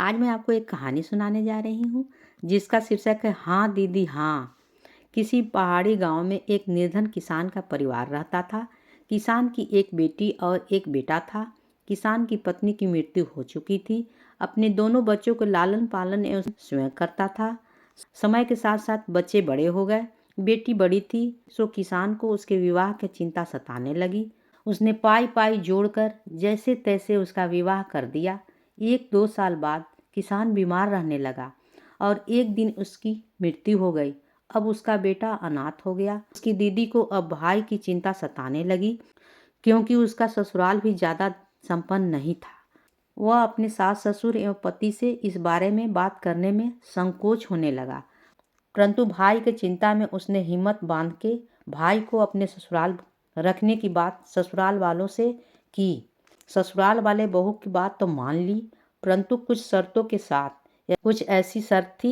आज मैं आपको एक कहानी सुनाने जा रही हूँ जिसका शीर्षक है हाँ दीदी हाँ। किसी पहाड़ी गांव में एक निर्धन किसान का परिवार रहता था। किसान की एक बेटी और एक बेटा था। किसान की पत्नी की मृत्यु हो चुकी थी। अपने दोनों बच्चों को लालन पालन एवं स्वयं करता था। समय के साथ साथ बच्चे बड़े हो गए। बेटी बड़ी थी सो किसान को उसके विवाह की चिंता सताने लगी। उसने पाई पाई जोड़कर जैसे तैसे उसका विवाह कर दिया। 1-2 साल बाद किसान बीमार रहने लगा और एक दिन उसकी मृत्यु हो गई। अब उसका बेटा अनाथ हो गया। उसकी दीदी को अब भाई की चिंता सताने लगी क्योंकि उसका ससुराल भी ज़्यादा संपन्न नहीं था। वह अपने सास ससुर एवं पति से इस बारे में बात करने में संकोच होने लगा, परंतु भाई की चिंता में उसने हिम्मत बांध के भाई को अपने ससुराल रखने की बात ससुराल वालों से की। ससुराल वाले बहू की बात तो मान ली, परंतु कुछ शर्तों के साथ। कुछ ऐसी शर्त थी,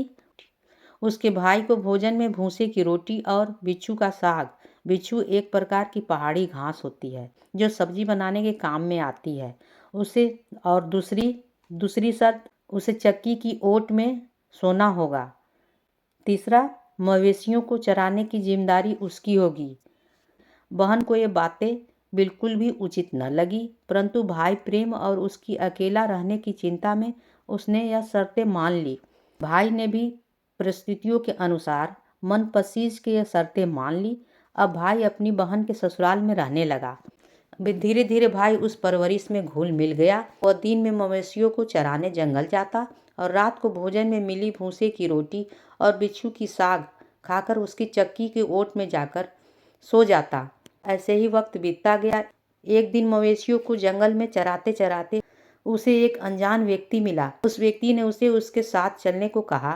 उसके भाई को भोजन में भूसे की रोटी और बिच्छू का साग। बिच्छू एक प्रकार की पहाड़ी घास होती है जो सब्जी बनाने के काम में आती है उसे। और दूसरी शर्त, उसे चक्की की ओट में सोना होगा। तीसरा, मवेशियों को चराने की जिम्मेदारी उसकी होगी। बहन को ये बातें बिल्कुल भी उचित न लगी, परंतु भाई प्रेम और उसकी अकेला रहने की चिंता में उसने यह शर्तें मान ली। भाई ने भी परिस्थितियों के अनुसार मन पसीज के यह शर्तें मान ली। अब भाई अपनी बहन के ससुराल में रहने लगा। धीरे धीरे भाई उस परवरिश में घुल मिल गया। वह दिन में मवेशियों को चराने जंगल जाता और रात को भोजन में मिली भूसे की रोटी और बिच्छू की साग खाकर उसकी चक्की के ओट में जाकर सो जाता। ऐसे ही वक्त बीतता गया। एक दिन मवेशियों को जंगल में चराते चराते उसे एक अनजान व्यक्ति मिला। उस व्यक्ति ने उसे उसके साथ चलने को कहा।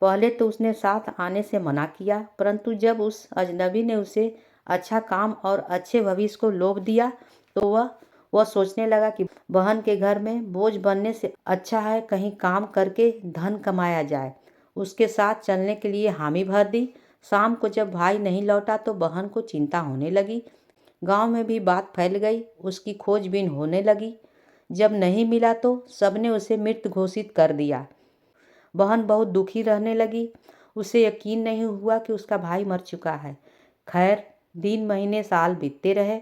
पहले तो उसने साथ आने से मना किया, परंतु जब उस अजनबी ने उसे अच्छा काम और अच्छे भविष्य को लोभ दिया तो वह सोचने लगा कि बहन के घर में बोझ बनने से अच्छा है कहीं काम करके धन कमाया जाए। उसके साथ चलने के लिए हामी भर दी। शाम को जब भाई नहीं लौटा तो बहन को चिंता होने लगी। गांव में भी बात फैल गई, उसकी खोजबीन होने लगी। जब नहीं मिला तो सबने उसे मृत घोषित कर दिया। बहन बहुत दुखी रहने लगी। उसे यकीन नहीं हुआ कि उसका भाई मर चुका है। खैर, दिन महीने साल बीतते रहे।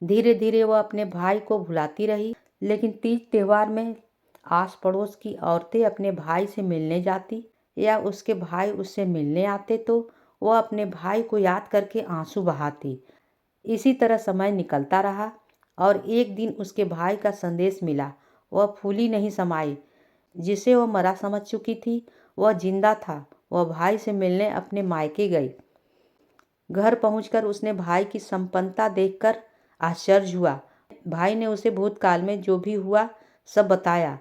धीरे धीरे वह अपने भाई को भुलाती रही, लेकिन तीज त्योहार में आस पड़ोस की औरतें अपने भाई से मिलने जाती या उसके भाई उससे मिलने आते तो वह अपने भाई को याद करके आंसू बहाती। इसी तरह समय निकलता रहा और एक दिन उसके भाई का संदेश मिला। वह फूली नहीं समाई। जिसे वह मरा समझ चुकी थी वह जिंदा था। वह भाई से मिलने अपने मायके गई। घर पहुंचकर उसने भाई की संपन्नता देखकर आश्चर्य हुआ। भाई ने उसे भूतकाल में जो भी हुआ सब बताया।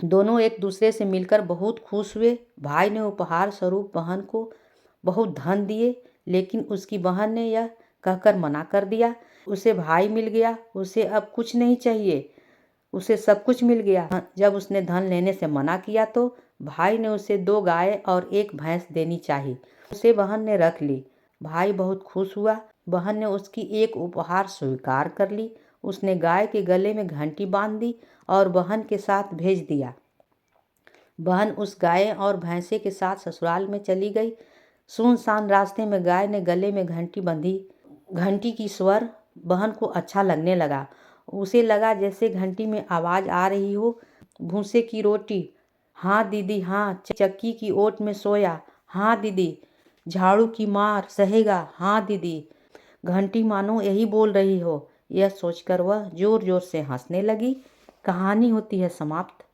दोनों एक दूसरे से मिलकर बहुत खुश हुए। भाई ने उपहार स्वरूप बहन को बहुत धन दिए, लेकिन उसकी बहन ने यह कहकर मना कर दिया। उसे भाई मिल गया, उसे अब कुछ नहीं चाहिए, उसे सब कुछ मिल गया। जब उसने धन लेने से मना किया तो भाई ने उसे 2 गाय और 1 भैंस देनी चाहिए। उसे बहन ने रख ली। भाई बहुत खुश हुआ। बहन ने उसकी एक उपहार स्वीकार कर ली। उसने गाय के गले में घंटी बांध दी और बहन के साथ भेज दिया। बहन उस गाय और भैंसे के साथ ससुराल में चली गई। सुनसान रास्ते में गाय ने गले में घंटी बंधी। घंटी की स्वर बहन को अच्छा लगने लगा। उसे लगा जैसे घंटी में आवाज़ आ रही हो। भूसे की रोटी, हाँ दीदी हाँ। चक्की की ओट में सोया, हाँ दीदी। झाड़ू की मार सहेगा, हाँ दीदी। घंटी मानो यही बोल रही हो। यह सोचकर वह जोर जोर से हंसने लगी। कहानी होती है समाप्त।